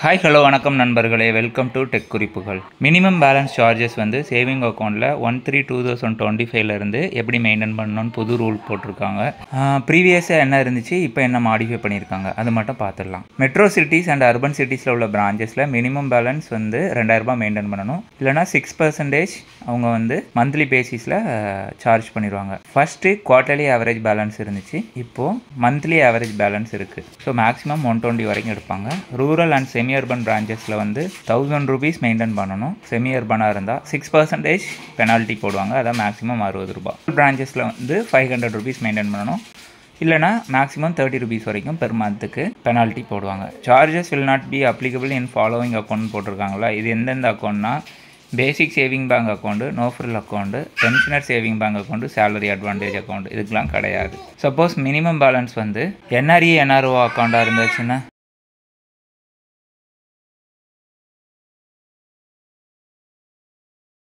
Hi hello வணக்கம் நண்பர்களே, welcome to tech குறிப்புகள். மினிமம் பேலன்ஸ் சார்ஜஸ் வந்து சேவிங் அக்கௌண்ட்டில் 1/3/2025 எப்படி மெயின்டைன் பண்ணணும்னு புது ரூல் போட்டிருக்காங்க. ப்ரீவியஸாக என்ன இருந்துச்சு, இப்போ என்ன மாடிஃபை பண்ணியிருக்காங்க அது மட்டும் பார்த்துடலாம். மெட்ரோ சிட்டிஸ் அண்ட் அர்பன் சிட்டிஸில் உள்ள பிரான்ச்சஸில் மினிமம் பேலன்ஸ் வந்து 2000 மெயின்டைன் பண்ணணும். இல்லைனா 6% அவங்க வந்து மந்த்லி பேசிஸில் சார்ஜ் பண்ணிடுவாங்க. ஃபஸ்ட்டு குவார்ட்டர்லி ஆவரேஜ் பேலன்ஸ் இருந்துச்சு, இப்போது மந்த்லி ஆவரேஜ் பேலன்ஸ் இருக்குது. ஸோ மேக்ஸிமம் 120 வரைக்கும் எடுப்பாங்க. ரூரல் அண்ட் செமி அர்பன் பிரான்ச்சஸில் வந்து ₹1000 மெயின்டைன் பண்ணணும். செமி அர்பனாக இருந்தால் 6% பெனால்ட்டி போடுவாங்க, அதான் மேக்ஸிமம் ₹60. பிரான்ச்சஸில் வந்து ₹500 மெயின்டைன் பண்ணணும். இல்லைனா மேக்ஸிமம் ₹30 வரைக்கும் பெர் மந்த்துக்கு பெனால்ட்டி போடுவாங்க. Charges will not be applicable in following account போட்டிருக்காங்களா. இது எந்தெந்த அக்கௌண்ட்னா basic saving bank account, no frill account, pensioner saving bank account, salary advantage account, இதுக்கெலாம் கிடையாது. சப்போஸ் மினிமம் பேலன்ஸ் வந்து என்ஆர்இ என்ஆர்ஓ அக்கௌண்ட்டாக இருந்துச்சுன்னா